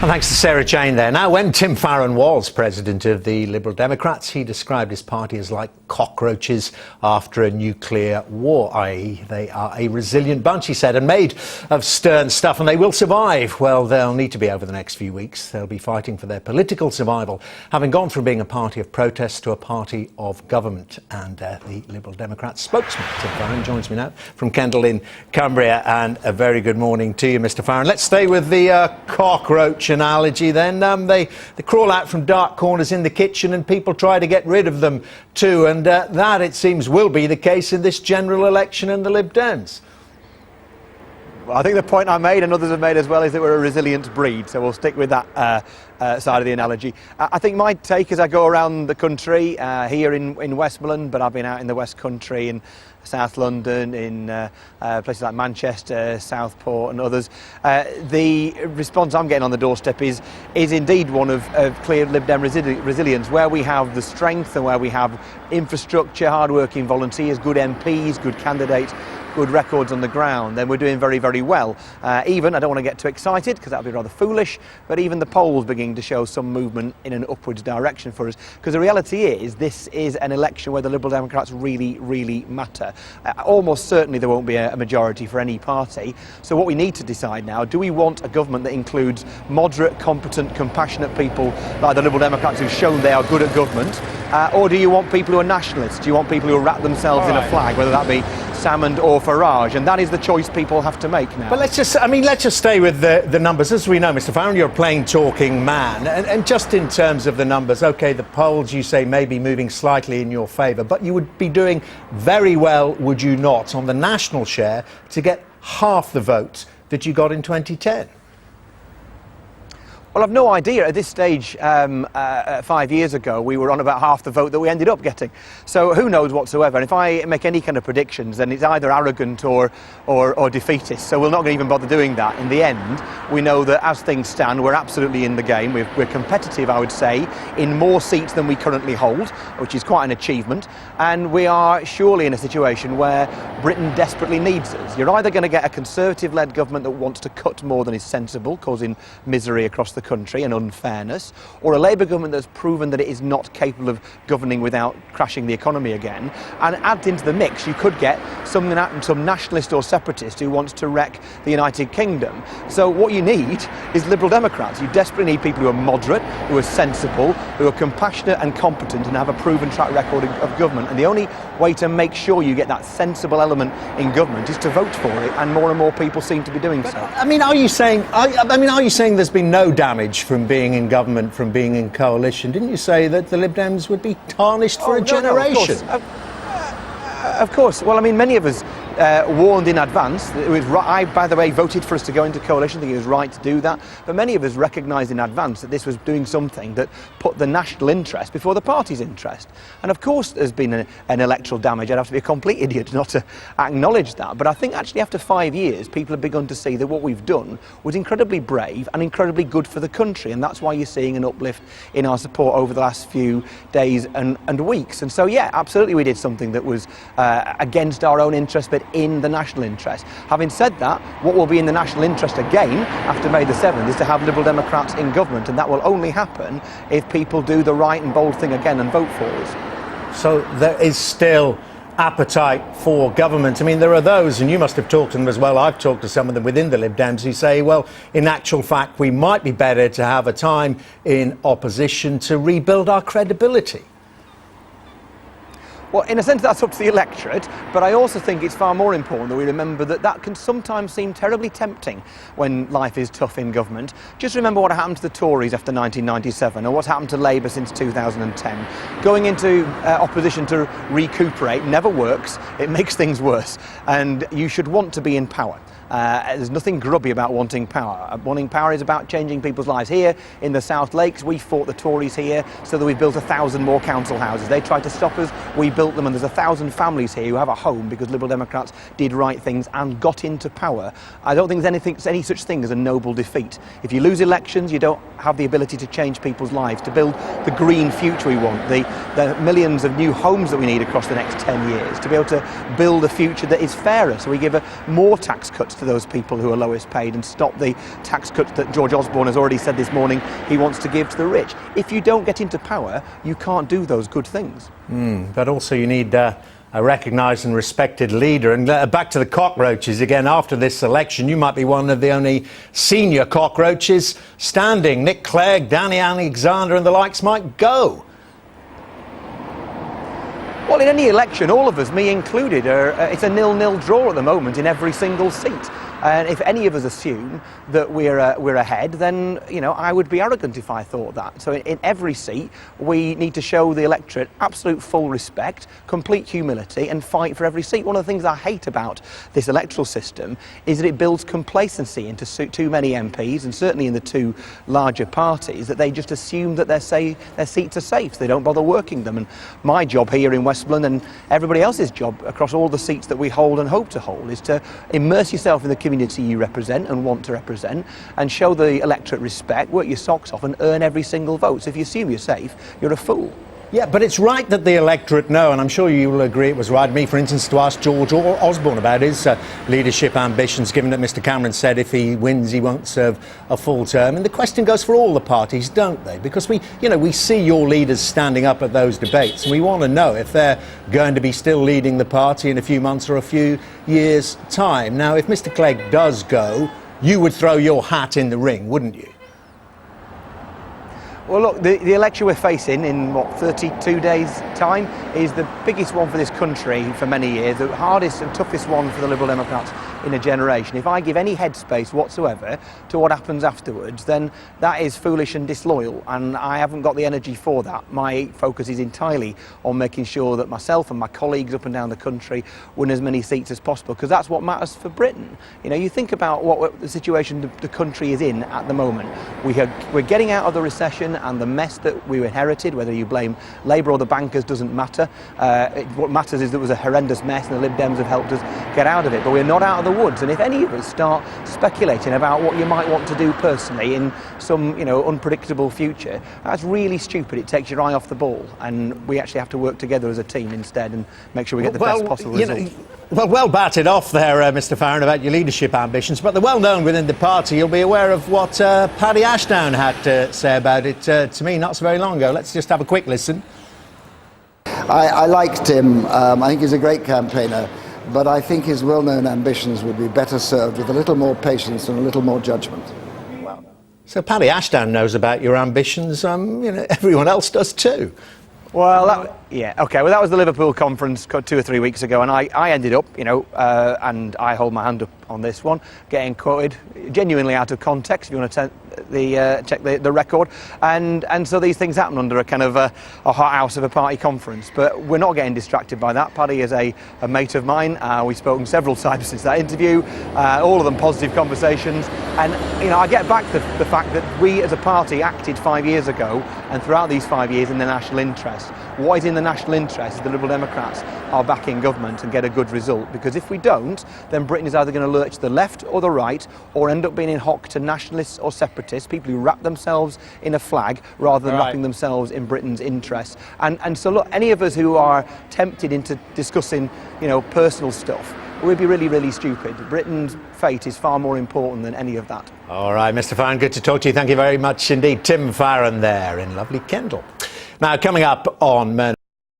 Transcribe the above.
Well, thanks to Sarah Jane there. Now, when Tim Farron was president of the Liberal Democrats, he described his party as like cockroaches after a nuclear war, i.e. they are a resilient bunch, he said, and made of stern stuff, and they will survive. Well, they'll need to be over the next few weeks. They'll be fighting for their political survival, having gone from being a party of protest to a party of government. And the Liberal Democrats spokesman, Tim Farron, joins me now from Kendal in Cumbria, and a very good morning to you, Mr Farron. Let's stay with the cockroach analogy then. They crawl out from dark corners in the kitchen and people try to get rid of them too, and that, it seems, will be the case in this general election in the Lib Dems. Well, I think the point I made, and others have made as well, is that we're a resilient breed, so we'll stick with that side of the analogy. I think my take as I go around the country, here in Westmoreland, but I've been out in the West Country, in South London, in places like Manchester, Southport and others, the response I'm getting on the doorstep is indeed one of clear Lib Dem resilience, where we have the strength and where we have infrastructure, hard-working volunteers, good MPs, good candidates, good records on the ground, then we're doing very, very well. Even, I don't want to get too excited because that would be rather foolish, but even the polls beginning to show some movement in an upwards direction for us, because the reality is this is an election where the Liberal Democrats really, really matter. Almost certainly there won't be a majority for any party, so what we need to decide now, do we want a government that includes moderate, competent, compassionate people like the Liberal Democrats who've shown they are good at government, or do you want people who are nationalists? Do you want people who wrap themselves in a flag, whether that be Salmond or Farage? And that is the choice people have to make now. But let's just stay with the numbers. As we know, Mr Farron, you're a plain talking man, and just in terms of the numbers, OK, the polls, you say, may be moving slightly in your favour, but you would be doing very well, would you not, on the national share to get half the vote that you got in 2010? Well, I've no idea. At this stage, 5 years ago, we were on about half the vote that we ended up getting. So who knows whatsoever. And if I make any kind of predictions, then it's either arrogant or defeatist. So we're not going to even bother doing that. In the end, we know that as things stand, we're absolutely in the game. We're competitive, I would say, in more seats than we currently hold, which is quite an achievement. And we are surely in a situation where Britain desperately needs us. You're either going to get a Conservative-led government that wants to cut more than is sensible, causing misery across the country and unfairness, or a Labour government that's proven that it is not capable of governing without crashing the economy again. And add into the mix, you could get some nationalist or separatist who wants to wreck the United Kingdom. So what you need is Liberal Democrats. You desperately need people who are moderate, who are sensible, who are compassionate and competent and have a proven track record of government. And the only way to make sure you get that sensible element in government is to vote for it, and more people seem to be doing so. I mean, are you saying there's been no damage from being in government, from being in coalition? Didn't you say that the Lib Dems would be tarnished for a generation? No, of course. Well, I mean, many of us warned in advance. It was right. I, by the way, voted for us to go into coalition. I think it was right to do that. But many of us recognised in advance that this was doing something that put the national interest before the party's interest. And of course there's been an electoral damage. I'd have to be a complete idiot not to acknowledge that. But I think actually after 5 years, people have begun to see that what we've done was incredibly brave and incredibly good for the country. And that's why you're seeing an uplift in our support over the last few days and weeks. And so, yeah, absolutely we did something that was against our own interest, but in the national interest. Having said that, what will be in the national interest again after May the 7th is to have Liberal Democrats in government, and that will only happen if people do the right and bold thing again and vote for us. So there is still appetite for government. I mean, there are those, and you must have talked to them as well, I've talked to some of them within the Lib Dems, who say, well, in actual fact, we might be better to have a time in opposition to rebuild our credibility. Well, in a sense, that's up to the electorate, but I also think it's far more important that we remember that that can sometimes seem terribly tempting when life is tough in government. Just remember what happened to the Tories after 1997, or what's happened to Labour since 2010. Going into opposition to recuperate never works. It makes things worse, and you should want to be in power. There's nothing grubby about wanting power. Wanting power is about changing people's lives. Here in the South Lakes, we fought the Tories here so that we built 1,000 more council houses. They tried to stop us, we built them, and there's 1,000 families here who have a home because Liberal Democrats did right things and got into power. I don't think there's any such thing as a noble defeat. If you lose elections, you don't have the ability to change people's lives, to build the green future we want, the millions of new homes that we need across the next 10 years, to be able to build a future that is fairer. So we give more tax cuts to those people who are lowest paid and stop the tax cuts that George Osborne has already said this morning he wants to give to the rich. If you don't get into power, you can't do those good things. But also you need a recognised and respected leader. And back to the cockroaches again, after this election, you might be one of the only senior cockroaches standing. Nick Clegg, Danny Alexander and the likes might go. Well, in any election, all of us, me included, it's a 0-0 draw at the moment in every single seat. And if any of us assume that we're ahead, then, you know, I would be arrogant if I thought that. So in every seat, we need to show the electorate absolute full respect, complete humility, and fight for every seat. One of the things I hate about this electoral system is that it builds complacency into too many MPs, and certainly in the two larger parties, that they just assume that their seats are safe, so they don't bother working them. And my job here in Westmoreland, and everybody else's job across all the seats that we hold and hope to hold, is to immerse yourself in the community you represent and want to represent, and show the electorate respect, work your socks off and earn every single vote. So if you assume you're safe, you're a fool. Yeah, but it's right that the electorate know, and I'm sure you will agree it was right of me, for instance, to ask George Osborne about his leadership ambitions, given that Mr Cameron said if he wins he won't serve a full term. And the question goes for all the parties, don't they? Because we see your leaders standing up at those debates, and we want to know if they're going to be still leading the party in a few months or a few years' time. Now, if Mr Clegg does go, you would throw your hat in the ring, wouldn't you? Well, look, the election we're facing in, 32 days' time is the biggest one for this country for many years, the hardest and toughest one for the Liberal Democrats in a generation. If I give any headspace whatsoever to what happens afterwards, then that is foolish and disloyal, and I haven't got the energy for that. My focus is entirely on making sure that myself and my colleagues up and down the country win as many seats as possible, because that's what matters for Britain. You know, you think about what the situation the country is in at the moment. We're getting out of the recession and the mess that we inherited. Whether you blame Labour or the bankers doesn't matter. What matters is that it was a horrendous mess, and the Lib Dems have helped us get out of it. But we're not out of the woods, and if any of us start speculating about what you might want to do personally in some, unpredictable future, that's really stupid. It takes your eye off the ball, and we actually have to work together as a team instead and make sure we get the best possible result. Well batted off there, Mr Farron, about your leadership ambitions, but they're well known within the party. You'll be aware of what Paddy Ashdown had to say about it to me not so very long ago. Let's just have a quick listen. I liked him. I think he's a great campaigner, but I think his well-known ambitions would be better served with a little more patience and a little more judgment. So Paddy Ashdown knows about your ambitions. Everyone else does too. Well, well, that was the Liverpool conference 2 or 3 weeks ago, and I ended up, and I hold my hand up on this one, getting quoted genuinely out of context, if you want to check the record, and so these things happen under a kind of a hot house of a party conference, but we're not getting distracted by that. Paddy is a mate of mine. We've spoken several times since that interview, all of them positive conversations, and I get back to the fact that we as a party acted 5 years ago, and throughout these 5 years in the national interest. What is in the national interest is the Liberal Democrats are back in government and get a good result, because if we don't, then Britain is either going to lurch to the left or the right, or end up being in hock to nationalists or separatists, people who wrap themselves in a flag rather than wrapping themselves in Britain's interests. And so look, any of us who are tempted into discussing personal stuff, we'd be really, really stupid. Britain's fate is far more important than any of that. All right, Mr Farron, good to talk to you. Thank you very much indeed. Tim Farron there in lovely Kendal. Now, coming up on